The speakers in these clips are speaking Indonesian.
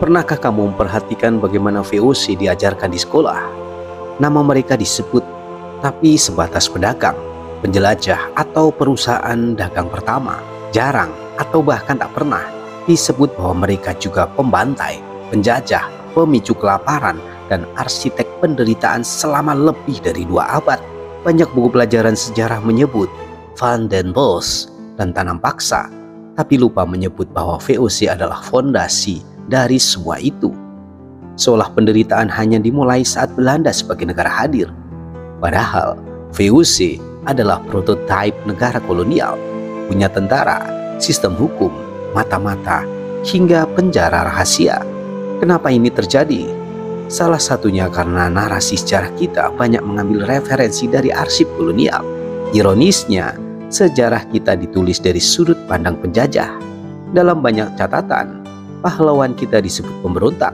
Pernahkah kamu memperhatikan bagaimana VOC diajarkan di sekolah? Nama mereka disebut, tapi sebatas pedagang, penjelajah, atau perusahaan dagang pertama. Jarang atau bahkan tak pernah disebut bahwa mereka juga pembantai, penjajah, pemicu kelaparan, dan arsitek penderitaan selama lebih dari 2 abad. Banyak buku pelajaran sejarah menyebut Van den Bosch dan tanam paksa, tapi lupa menyebut bahwa VOC adalah fondasi dari semua itu. Seolah penderitaan hanya dimulai saat Belanda sebagai negara hadir. Padahal VOC adalah prototipe negara kolonial, punya tentara, sistem hukum, mata-mata, hingga penjara rahasia. Kenapa ini terjadi? Salah satunya karena narasi sejarah kita banyak mengambil referensi dari arsip kolonial. Ironisnya, sejarah kita ditulis dari sudut pandang penjajah. Dalam banyak catatan, pahlawan kita disebut pemberontak,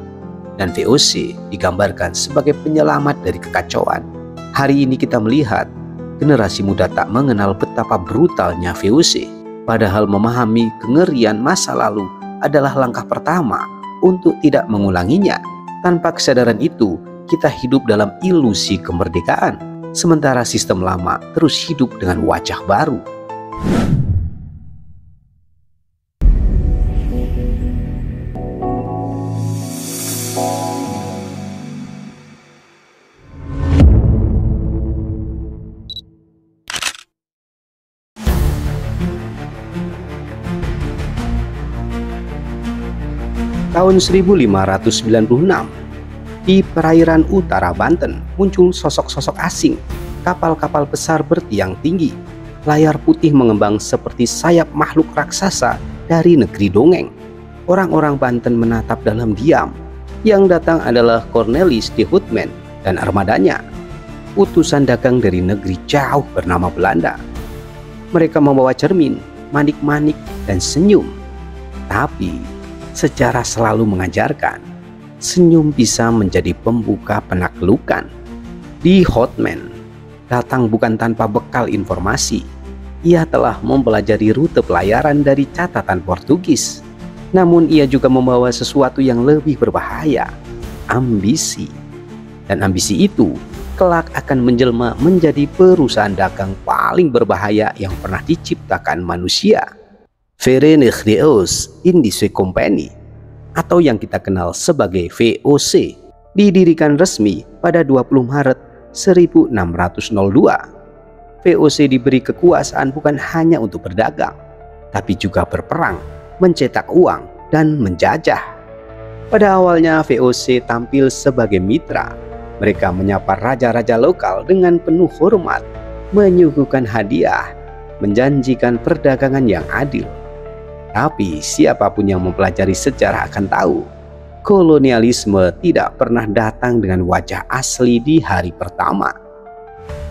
dan VOC digambarkan sebagai penyelamat dari kekacauan. Hari ini kita melihat generasi muda tak mengenal betapa brutalnya VOC, padahal memahami kengerian masa lalu adalah langkah pertama untuk tidak mengulanginya. Tanpa kesadaran itu, kita hidup dalam ilusi kemerdekaan, sementara sistem lama terus hidup dengan wajah baru. Tahun 1596, di perairan utara Banten muncul sosok-sosok asing, kapal-kapal besar bertiang tinggi, layar putih mengembang seperti sayap makhluk raksasa dari negeri dongeng. Orang-orang Banten menatap dalam diam. Yang datang adalah Cornelis de Houtman dan armadanya, utusan dagang dari negeri jauh bernama Belanda. Mereka membawa cermin, manik-manik, dan senyum. Tapi sejarah selalu mengajarkan, senyum bisa menjadi pembuka penaklukan. De Houtman datang bukan tanpa bekal informasi. Ia telah mempelajari rute pelayaran dari catatan Portugis. Namun ia juga membawa sesuatu yang lebih berbahaya, ambisi. Dan ambisi itu kelak akan menjelma menjadi perusahaan dagang paling berbahaya yang pernah diciptakan manusia. Verenigde Oost-Indische Compagnie, atau yang kita kenal sebagai VOC, didirikan resmi pada 20 Maret 1602. VOC diberi kekuasaan bukan hanya untuk berdagang, tapi juga berperang, mencetak uang, dan menjajah. Pada awalnya VOC tampil sebagai mitra. Mereka menyapa raja-raja lokal dengan penuh hormat, menyuguhkan hadiah, menjanjikan perdagangan yang adil. Tapi siapapun yang mempelajari sejarah akan tahu, kolonialisme tidak pernah datang dengan wajah asli di hari pertama.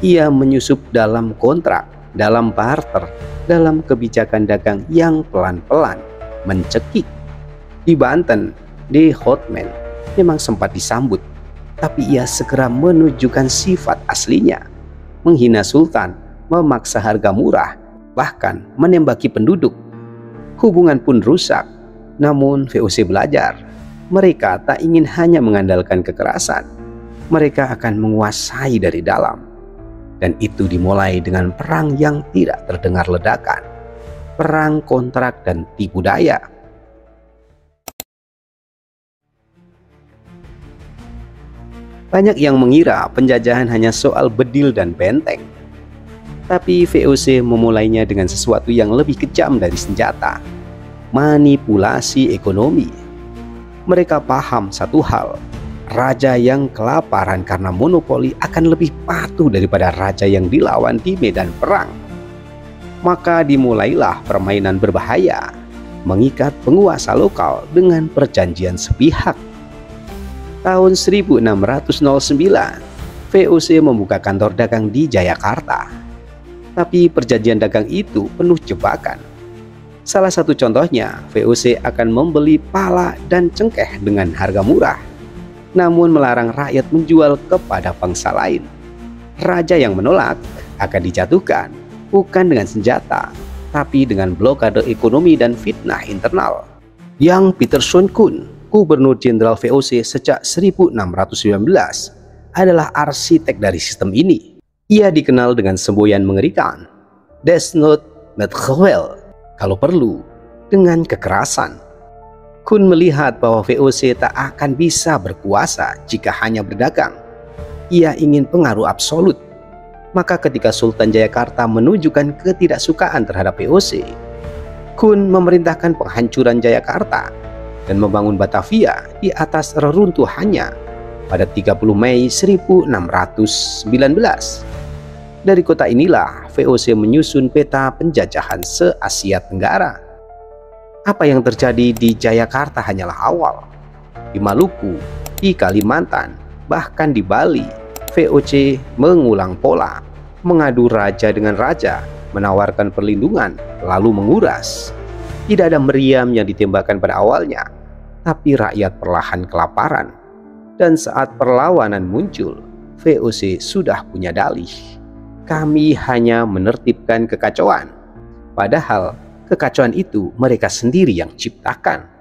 Ia menyusup dalam kontrak, dalam barter, dalam kebijakan dagang yang pelan-pelan mencekik. Di Banten, de Houtman memang sempat disambut, tapi ia segera menunjukkan sifat aslinya, menghina sultan, memaksa harga murah, bahkan menembaki penduduk. Hubungan pun rusak. Namun VOC belajar, mereka tak ingin hanya mengandalkan kekerasan. Mereka akan menguasai dari dalam. Dan itu dimulai dengan perang yang tidak terdengar ledakan. Perang kontrak dan tipu daya. Banyak yang mengira penjajahan hanya soal bedil dan benteng. Tapi VOC memulainya dengan sesuatu yang lebih kejam dari senjata, manipulasi ekonomi. Mereka paham satu hal, raja yang kelaparan karena monopoli akan lebih patuh daripada raja yang dilawan di medan perang. Maka dimulailah permainan berbahaya, mengikat penguasa lokal dengan perjanjian sepihak. Tahun 1609, VOC membuka kantor dagang di Jayakarta. Tapi perjanjian dagang itu penuh jebakan. Salah satu contohnya, VOC akan membeli pala dan cengkeh dengan harga murah, namun melarang rakyat menjual kepada bangsa lain. Raja yang menolak akan dijatuhkan, bukan dengan senjata, tapi dengan blokade ekonomi dan fitnah internal. Yang Peterson Kun Gubernur Jenderal VOC sejak 1619, adalah arsitek dari sistem ini. Ia dikenal dengan semboyan mengerikan, Desnod Metgeweld, kalau perlu dengan kekerasan. Kun melihat bahwa VOC tak akan bisa berkuasa jika hanya berdagang. Ia ingin pengaruh absolut. Maka ketika Sultan Jayakarta menunjukkan ketidaksukaan terhadap VOC, Kun memerintahkan penghancuran Jayakarta dan membangun Batavia di atas reruntuhannya pada 30 Mei 1619. Dari kota inilah VOC menyusun peta penjajahan se-Asia Tenggara. Apa yang terjadi di Jayakarta hanyalah awal. Di Maluku, di Kalimantan, bahkan di Bali, VOC mengulang pola, mengadu raja dengan raja, menawarkan perlindungan, lalu menguras. Tidak ada meriam yang ditembakkan pada awalnya, tapi rakyat perlahan kelaparan. Dan saat perlawanan muncul, VOC sudah punya dalih. Kami hanya menertibkan kekacauan. Padahal kekacauan itu mereka sendiri yang ciptakan.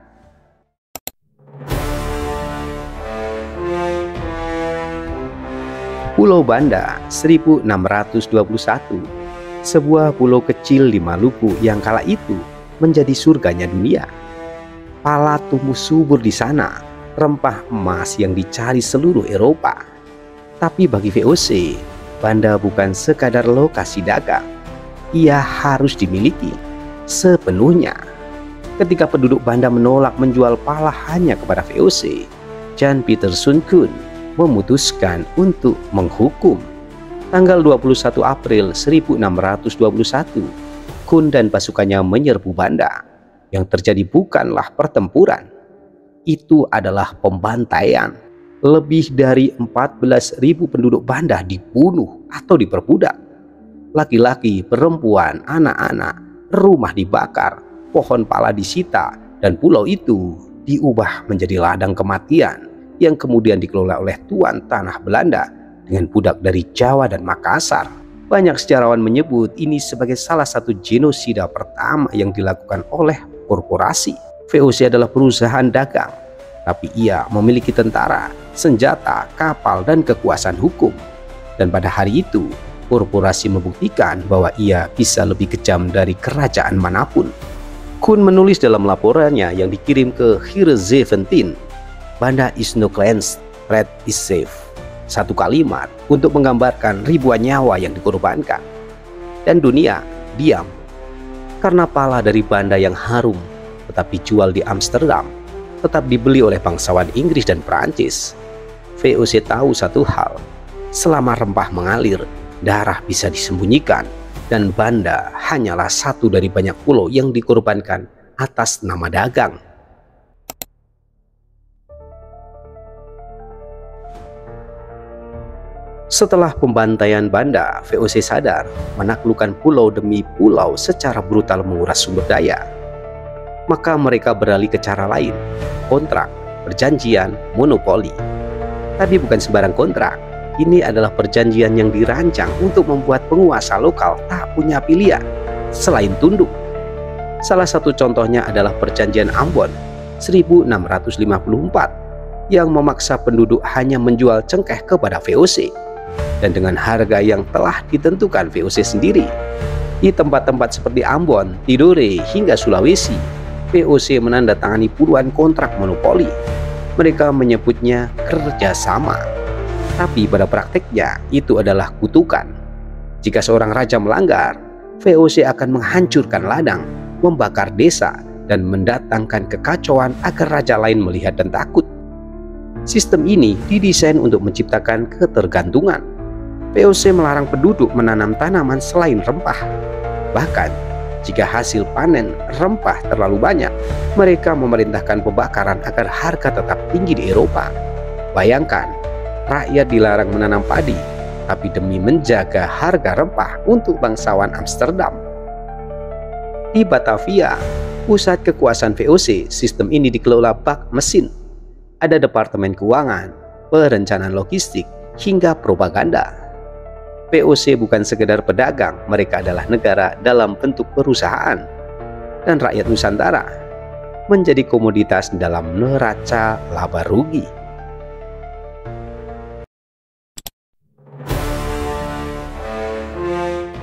Pulau Banda 1621, sebuah pulau kecil di Maluku yang kala itu menjadi surganya dunia. Pala tumbuh subur di sana, rempah emas yang dicari seluruh Eropa. Tapi bagi VOC, Banda bukan sekadar lokasi dagang. Ia harus dimiliki sepenuhnya. Ketika penduduk Banda menolak menjual pala hanya kepada VOC, Jan Pieter Sun Kun memutuskan untuk menghukum. Tanggal 21 April 1621, Kun dan pasukannya menyerbu Banda. Yang terjadi bukanlah pertempuran, itu adalah pembantaian. Lebih dari 14.000 penduduk Banda dibunuh atau diperbudak. Laki-laki, perempuan, anak-anak, rumah dibakar, pohon pala disita, dan pulau itu diubah menjadi ladang kematian yang kemudian dikelola oleh tuan tanah Belanda dengan budak dari Jawa dan Makassar. Banyak sejarawan menyebut ini sebagai salah satu genosida pertama yang dilakukan oleh korporasi. VOC adalah perusahaan dagang, tapi ia memiliki tentara, senjata, kapal, dan kekuasaan hukum. Dan pada hari itu, korporasi membuktikan bahwa ia bisa lebih kejam dari kerajaan manapun. Kun menulis dalam laporannya yang dikirim ke Heer 17, Banda is no cleansed, red is safe. Satu kalimat untuk menggambarkan ribuan nyawa yang dikorbankan. Dan dunia diam. Karena pala dari Banda yang harum, tetapi jual di Amsterdam, tetap dibeli oleh bangsawan Inggris dan Perancis. VOC tahu satu hal, selama rempah mengalir, darah bisa disembunyikan, dan Banda hanyalah satu dari banyak pulau yang dikorbankan atas nama dagang. Setelah pembantaian Banda, VOC sadar menaklukkan pulau demi pulau secara brutal menguras sumber daya. Maka mereka beralih ke cara lain, kontrak, perjanjian, monopoli. Tapi bukan sembarang kontrak. Ini adalah perjanjian yang dirancang untuk membuat penguasa lokal tak punya pilihan selain tunduk. Salah satu contohnya adalah perjanjian Ambon 1654 yang memaksa penduduk hanya menjual cengkeh kepada VOC dan dengan harga yang telah ditentukan VOC sendiri. Di tempat-tempat seperti Ambon, Tidore, hingga Sulawesi, VOC menandatangani puluhan kontrak monopoli. Mereka menyebutnya kerjasama. Tapi pada praktiknya itu adalah kutukan. Jika seorang raja melanggar, VOC akan menghancurkan ladang, membakar desa, dan mendatangkan kekacauan agar raja lain melihat dan takut. Sistem ini didesain untuk menciptakan ketergantungan. VOC melarang penduduk menanam tanaman selain rempah. Bahkan, jika hasil panen rempah terlalu banyak, mereka memerintahkan pembakaran agar harga tetap tinggi di Eropa. Bayangkan, rakyat dilarang menanam padi, tapi demi menjaga harga rempah untuk bangsawan Amsterdam. Di Batavia, pusat kekuasaan VOC, sistem ini dikelola bak mesin. Ada departemen keuangan, perencanaan logistik, hingga propaganda. VOC bukan sekedar pedagang, mereka adalah negara dalam bentuk perusahaan. Dan rakyat Nusantara, menjadi komoditas dalam neraca laba rugi.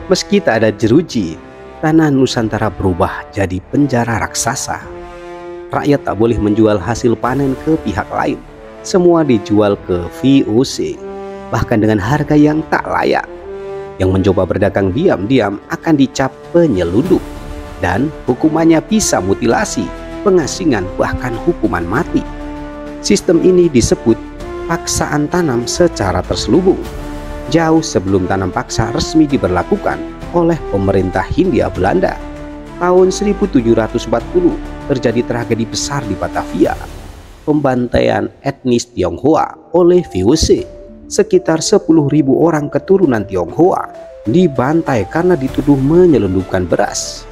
Meski tak ada jeruji, tanah Nusantara berubah jadi penjara raksasa. Rakyat tak boleh menjual hasil panen ke pihak lain. Semua dijual ke VOC, bahkan dengan harga yang tak layak. Yang mencoba berdagang diam-diam akan dicap penyelundup, dan hukumannya bisa mutilasi, pengasingan, bahkan hukuman mati. Sistem ini disebut paksaan tanam secara terselubung, jauh sebelum tanam paksa resmi diberlakukan oleh pemerintah Hindia Belanda. Tahun 1740 terjadi tragedi besar di Batavia, pembantaian etnis Tionghoa oleh VOC. Sekitar 10.000 orang keturunan Tionghoa dibantai karena dituduh menyelundupkan beras.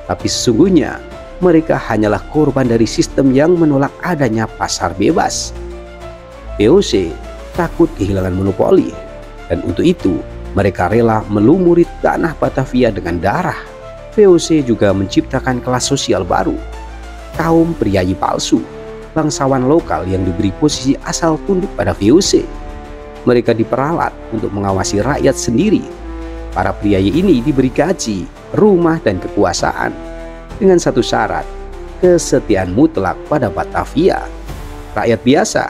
Tapi sesungguhnya mereka hanyalah korban dari sistem yang menolak adanya pasar bebas. VOC takut kehilangan monopoli, dan untuk itu mereka rela melumuri tanah Batavia dengan darah. VOC juga menciptakan kelas sosial baru, kaum priayi palsu, bangsawan lokal yang diberi posisi asal tunduk pada VOC. Mereka diperalat untuk mengawasi rakyat sendiri. Para priayi ini diberi gaji, rumah, dan kekuasaan dengan satu syarat: kesetiaan mutlak pada Batavia. Rakyat biasa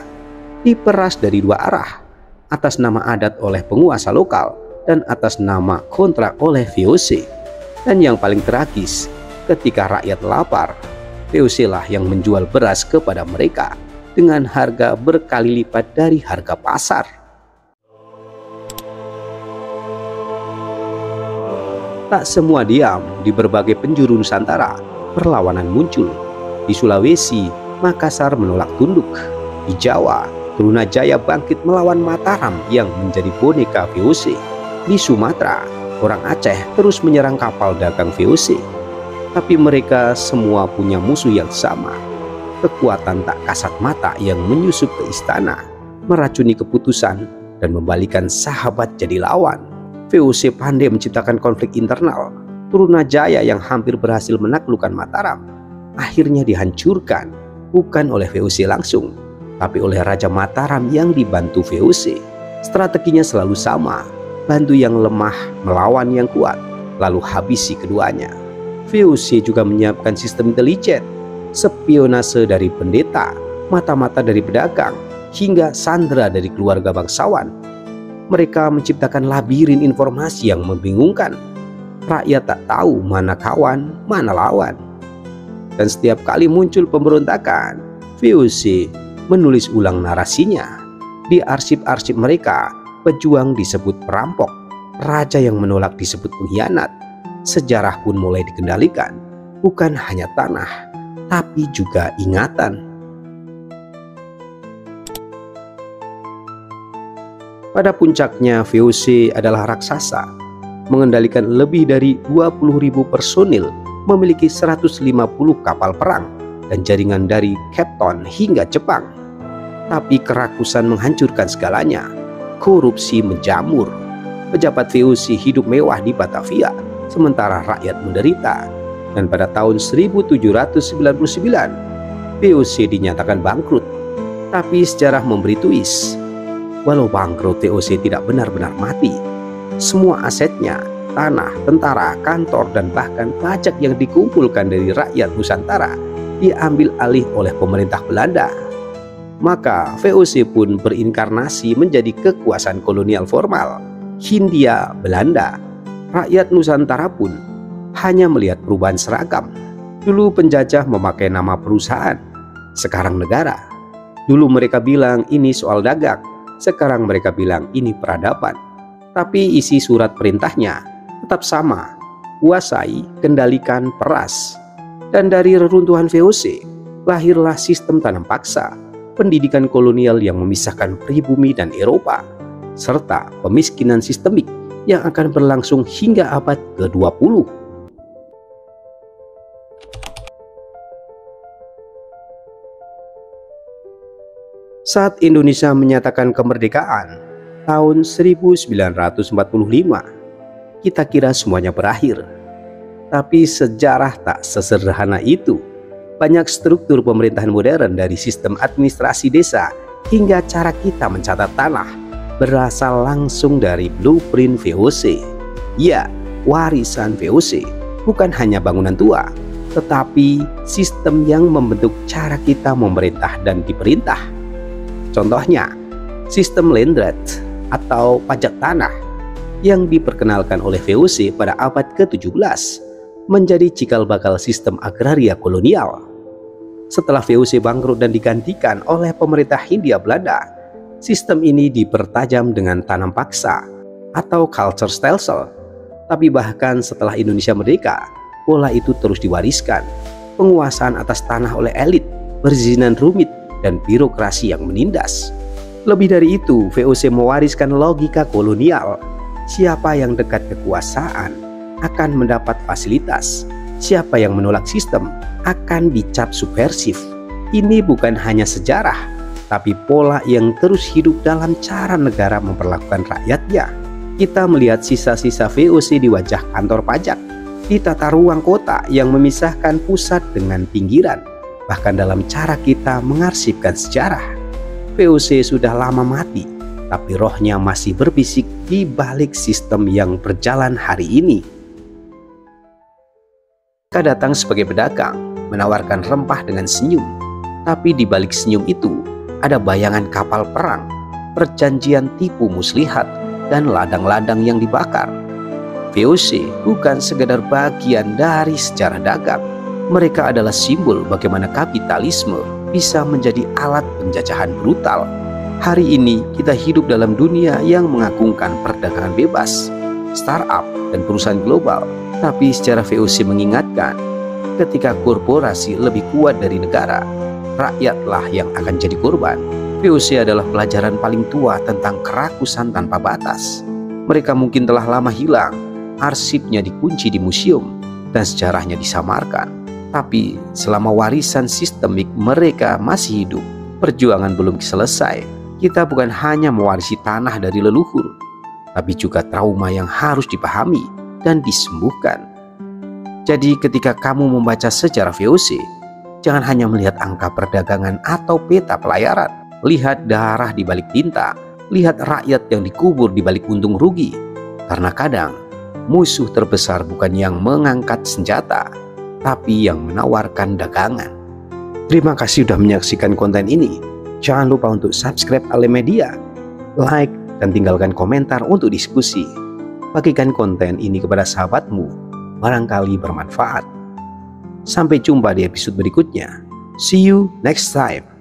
diperas dari dua arah, atas nama adat oleh penguasa lokal dan atas nama kontrak oleh VOC. Dan yang paling tragis, ketika rakyat lapar, VOC lah yang menjual beras kepada mereka dengan harga berkali lipat dari harga pasar. Tak semua diam. Di berbagai penjuru Nusantara, perlawanan muncul. Di Sulawesi, Makassar menolak tunduk. Di Jawa, Trunajaya bangkit melawan Mataram yang menjadi boneka VOC. Di Sumatera, orang Aceh terus menyerang kapal dagang VOC. Tapi mereka semua punya musuh yang sama, kekuatan tak kasat mata yang menyusup ke istana, meracuni keputusan, dan membalikan sahabat jadi lawan. VOC pandai menciptakan konflik internal. Trunajaya yang hampir berhasil menaklukkan Mataram akhirnya dihancurkan, bukan oleh VOC langsung, tapi oleh Raja Mataram yang dibantu VOC. Strateginya selalu sama: bantu yang lemah melawan yang kuat, lalu habisi keduanya. VOC juga menyiapkan sistem intelijen, spionase dari pendeta, mata-mata dari pedagang, hingga sandera dari keluarga bangsawan. Mereka menciptakan labirin informasi yang membingungkan. Rakyat tak tahu mana kawan, mana lawan. Dan setiap kali muncul pemberontakan, VOC menulis ulang narasinya. Di arsip-arsip mereka, pejuang disebut perampok, raja yang menolak disebut pengkhianat. Sejarah pun mulai dikendalikan, bukan hanya tanah, tapi juga ingatan. Pada puncaknya, VOC adalah raksasa, mengendalikan lebih dari 20.000 personil, memiliki 150 kapal perang, dan jaringan dari Cape Town hingga Jepang. Tapi kerakusan menghancurkan segalanya. Korupsi menjamur. Pejabat VOC hidup mewah di Batavia, sementara rakyat menderita. Dan pada tahun 1799, VOC dinyatakan bangkrut. Tapi sejarah memberi twist. Walau bangkrut, VOC tidak benar-benar mati. Semua asetnya, tanah, tentara, kantor, dan bahkan pajak yang dikumpulkan dari rakyat Nusantara diambil alih oleh pemerintah Belanda. Maka VOC pun berinkarnasi menjadi kekuasaan kolonial formal, Hindia Belanda. Rakyat Nusantara pun hanya melihat perubahan seragam. Dulu penjajah memakai nama perusahaan, sekarang negara. Dulu mereka bilang ini soal dagang, sekarang mereka bilang ini peradaban. Tapi isi surat perintahnya tetap sama: kuasai, kendalikan, peras. Dan dari reruntuhan VOC lahirlah sistem tanam paksa, pendidikan kolonial yang memisahkan pribumi dan Eropa, serta pemiskinan sistemik yang akan berlangsung hingga abad ke-20. Saat Indonesia menyatakan kemerdekaan tahun 1945, kita kira semuanya berakhir. Tapi sejarah tak sesederhana itu. Banyak struktur pemerintahan modern, dari sistem administrasi desa hingga cara kita mencatat tanah, berasal langsung dari blueprint VOC. Ya, warisan VOC bukan hanya bangunan tua, tetapi sistem yang membentuk cara kita memerintah dan diperintah. Contohnya, sistem land rate atau pajak tanah yang diperkenalkan oleh VOC pada abad ke-17 menjadi cikal bakal sistem agraria kolonial. Setelah VOC bangkrut dan digantikan oleh pemerintah Hindia Belanda, sistem ini dipertajam dengan tanam paksa atau culture stelsel. Tapi bahkan setelah Indonesia merdeka, pola itu terus diwariskan. Penguasaan atas tanah oleh elit, perizinan rumit, dan birokrasi yang menindas. Lebih dari itu, VOC mewariskan logika kolonial. Siapa yang dekat kekuasaan akan mendapat fasilitas. Siapa yang menolak sistem akan dicap subversif. Ini bukan hanya sejarah, tapi pola yang terus hidup dalam cara negara memperlakukan rakyatnya. Kita melihat sisa-sisa VOC di wajah kantor pajak, di tata ruang kota yang memisahkan pusat dengan pinggiran, bahkan dalam cara kita mengarsipkan sejarah. VOC sudah lama mati, tapi rohnya masih berbisik di balik sistem yang berjalan hari ini. Mereka datang sebagai pedagang, menawarkan rempah dengan senyum. Tapi di balik senyum itu, ada bayangan kapal perang, perjanjian tipu muslihat, dan ladang-ladang yang dibakar. VOC bukan sekedar bagian dari sejarah dagang. Mereka adalah simbol bagaimana kapitalisme bisa menjadi alat penjajahan brutal. Hari ini kita hidup dalam dunia yang mengagungkan perdagangan bebas, startup, dan perusahaan global. Tapi secara VOC mengingatkan, ketika korporasi lebih kuat dari negara, rakyatlah yang akan jadi korban. VOC adalah pelajaran paling tua tentang kerakusan tanpa batas. Mereka mungkin telah lama hilang, arsipnya dikunci di museum, dan sejarahnya disamarkan. Tapi selama warisan sistemik mereka masih hidup, perjuangan belum selesai. Kita bukan hanya mewarisi tanah dari leluhur, tapi juga trauma yang harus dipahami dan disembuhkan. Jadi ketika kamu membaca sejarah VOC, jangan hanya melihat angka perdagangan atau peta pelayaran. Lihat darah di balik tinta, lihat rakyat yang dikubur di balik untung rugi. Karena kadang musuh terbesar bukan yang mengangkat senjata, tapi yang menawarkan dagangan. Terima kasih sudah menyaksikan konten ini. Jangan lupa untuk subscribe Ale Media, like, dan tinggalkan komentar untuk diskusi. Bagikan konten ini kepada sahabatmu, barangkali bermanfaat. Sampai jumpa di episode berikutnya. See you next time.